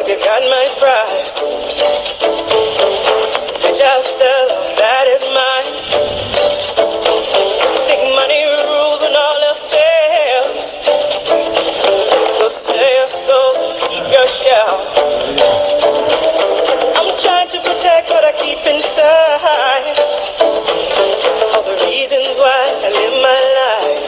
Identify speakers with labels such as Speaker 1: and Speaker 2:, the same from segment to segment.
Speaker 1: you got my prize. Bitch, I'll sell, that is mine. Think money rules when all else fails. Go sell your soul, keep your shell. I'm trying to protect what I keep inside. All the reasons why I live my life.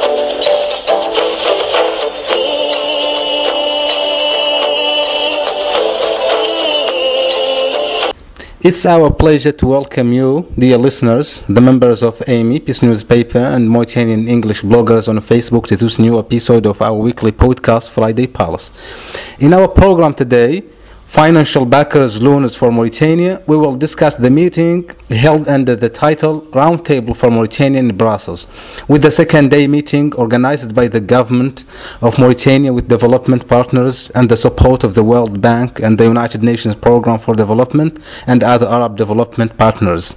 Speaker 2: It's our pleasure to welcome you, dear listeners, the members of AMI, Peace Newspaper, and Mauritanian English bloggers on Facebook to this new episode of our weekly podcast, Friday Palace. In our program today, Financial Backers Loans for Mauritania, we will discuss the meeting held under the title Roundtable for Mauritania in Brussels, with the second day meeting organized by the government of Mauritania with development partners and the support of the World Bank and the United Nations Programme for Development and other Arab development partners.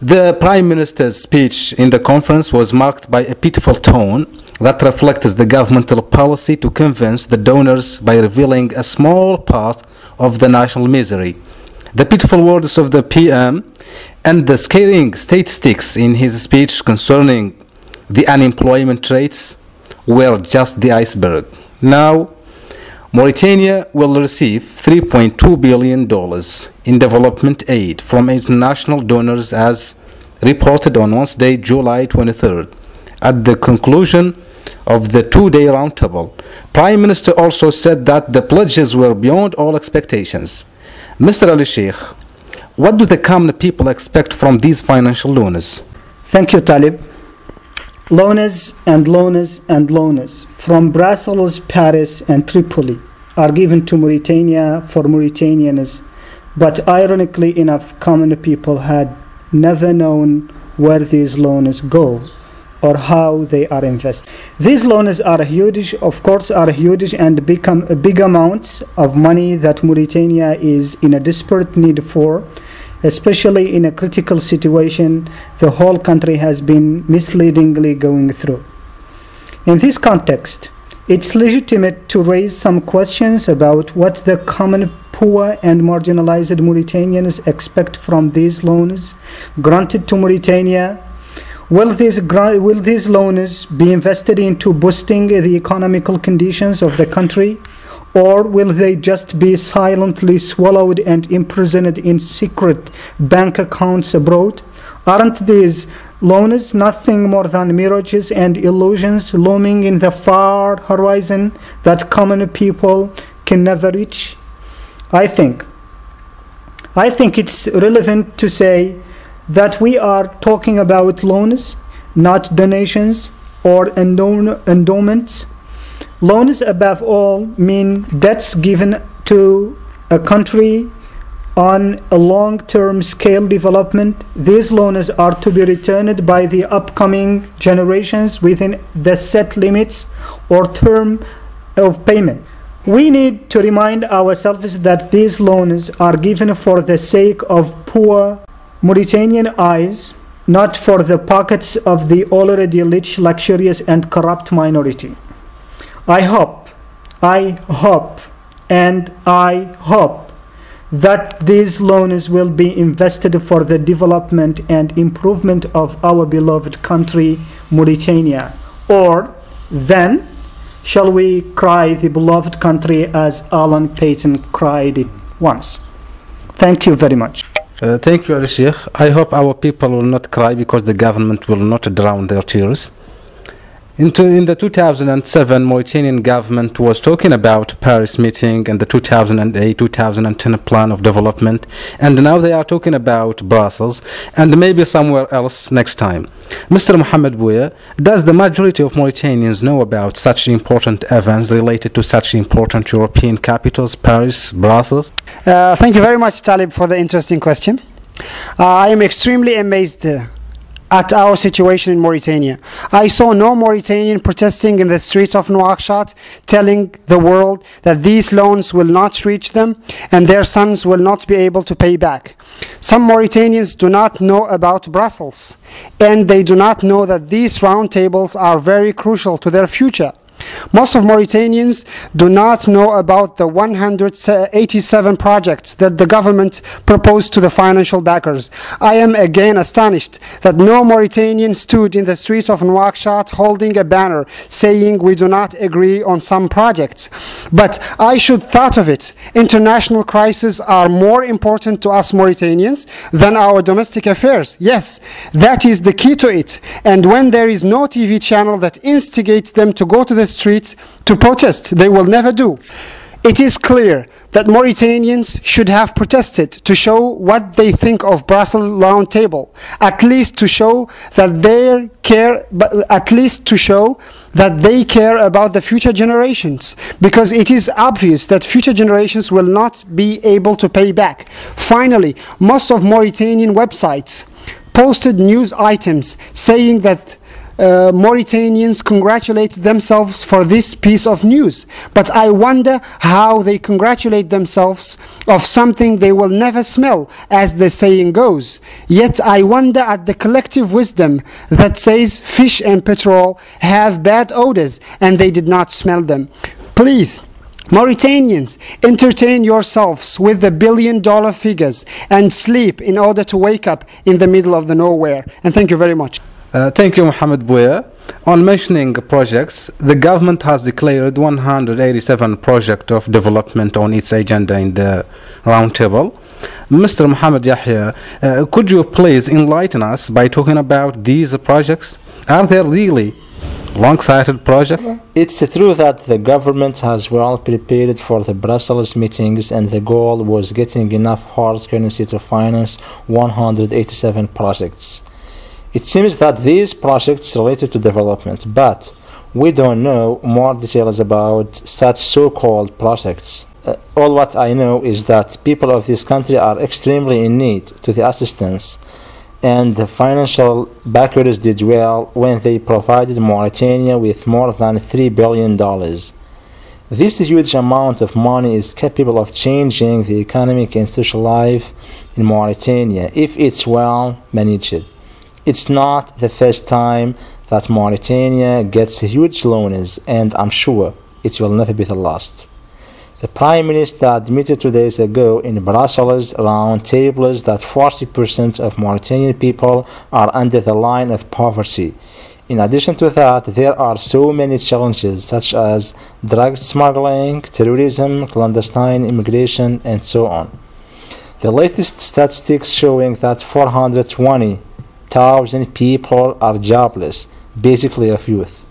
Speaker 2: The Prime Minister's speech in the conference was marked by a pitiful tone that reflects the governmental policy to convince the donors by revealing a small part of the national misery. The pitiful words of the PM and the scaring statistics in his speech concerning the unemployment rates were just the iceberg. Now, Mauritania will receive $3.2 billion in development aid from international donors as reported on Wednesday, July 23rd. At the conclusion of the two-day roundtable, Prime Minister also said that the pledges were beyond all expectations. Mr. Ali Sheikh, what do the common people expect from these financial loans?
Speaker 3: Thank you, Talib. Loans and loans and loans from Brussels, Paris, and Tripoli are given to Mauritania for Mauritanians, but ironically enough, common people had never known where these loans go or how they are invested. These loans are huge, of course, and become big amounts of money that Mauritania is in a desperate need for, especially in a critical situation the whole country has been misleadingly going through. In this context, it's legitimate to raise some questions about what the common poor and marginalized Mauritanians expect from these loans granted to Mauritania. Will these loans be invested into boosting the economical conditions of the country, or will they just be silently swallowed and imprisoned in secret bank accounts abroad? Aren't these loans nothing more than mirages and illusions looming in the far horizon that common people can never reach? I think it's relevant to say that we are talking about loans, not donations or endowments. Loans, above all, mean debts given to a country on a long-term scale development. These loans are to be returned by the upcoming generations within the set limits or term of payment. We need to remind ourselves that these loans are given for the sake of poor Mauritanian eyes, not for the pockets of the already rich, luxurious, and corrupt minority. I hope that these loans will be invested for the development and improvement of our beloved country, Mauritania. Or then, shall we cry the beloved country as Alan Paton cried it once? Thank you very much.
Speaker 2: Thank you, Ali Sheikh. I hope our people will not cry because the government will not drown their tears. In the 2007, Mauritanian government was talking about Paris meeting and the 2008-2010 plan of development, and now they are talking about Brussels and maybe somewhere else next time. Mr. Mohamed Bouya, does the majority of Mauritanians know about such important events related to such important European capitals, Paris, Brussels?
Speaker 4: Thank you very much, Talib, for the interesting question. I am extremely amazed at our situation in Mauritania. I saw no Mauritanian protesting in the streets of Nouakchott, telling the world that these loans will not reach them and their sons will not be able to pay back. Some Mauritanians do not know about Brussels, and they do not know that these roundtables are very crucial to their future. Most of Mauritanians do not know about the 187 projects that the government proposed to the financial backers. I am again astonished that no Mauritanian stood in the streets of Nouakchott holding a banner saying we do not agree on some projects. But I should thought of it. International crises are more important to us Mauritanians than our domestic affairs. Yes, that is the key to it. And when there is no TV channel that instigates them to go to the streets to protest, they will never do. It is clear that Mauritanians should have protested to show what they think of Brussels roundtable, at least to show that they care about the future generations, because it is obvious that future generations will not be able to pay back. Finally, most of Mauritanian websites posted news items saying that Mauritanians congratulate themselves for this piece of news. But I wonder how they congratulate themselves of something they will never smell, as the saying goes. Yet I wonder at the collective wisdom that says fish and petrol have bad odors and they did not smell them. Please, Mauritanians, entertain yourselves with the billion-dollar figures and sleep in order to wake up in the middle of the nowhere. And thank you very much.
Speaker 2: Thank you, Mohamed Bouya. On mentioning projects, the government has declared 187 projects of development on its agenda in the roundtable. Mr. Mohamed Yahya, could you please enlighten us by talking about these projects? Are they really long-sighted projects?
Speaker 5: It's true that the government has well prepared for the Brussels meetings, and the goal was getting enough hard currency to finance 187 projects. It seems that these projects related to development, but we don't know more details about such so-called projects. All what I know is that people of this country are extremely in need to the assistance, and the financial backers did well when they provided Mauritania with more than $3 billion. This huge amount of money is capable of changing the economic and social life in Mauritania if it's well managed. It's not the first time that Mauritania gets huge loans, and I'm sure it will never be the last. The Prime Minister admitted 2 days ago in Brussels round tables that 40% of Mauritanian people are under the line of poverty. In addition to that, there are so many challenges such as drug smuggling, terrorism, clandestine immigration, and so on. The latest statistics showing that 420,000 people are jobless, basically of youth.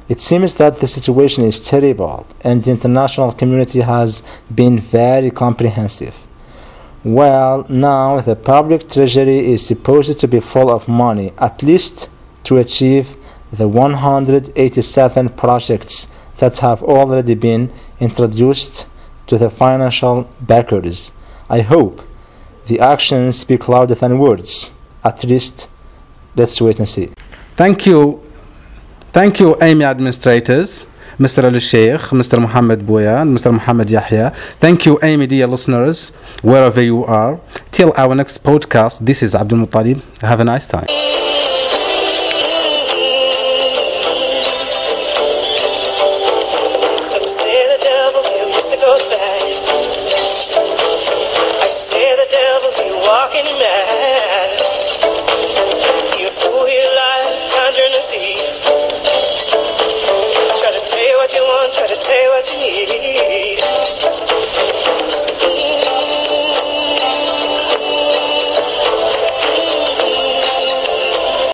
Speaker 5: It seems that the situation is terrible, and the international community has been very comprehensive. Well, now the public treasury is supposed to be full of money, at least to achieve the 187 projects that have already been introduced to the financial backers. I hope the actions speak louder than words. At least, let's wait and see.
Speaker 2: Thank you, AMI administrators, Mr. Ali Sheikh, Mr. Mohamed Bouya, and Mr. Mohamed Yahya. Thank you, AMI dear listeners, wherever you are. Till our next podcast, this is Abdul Muttalib. Have a nice time.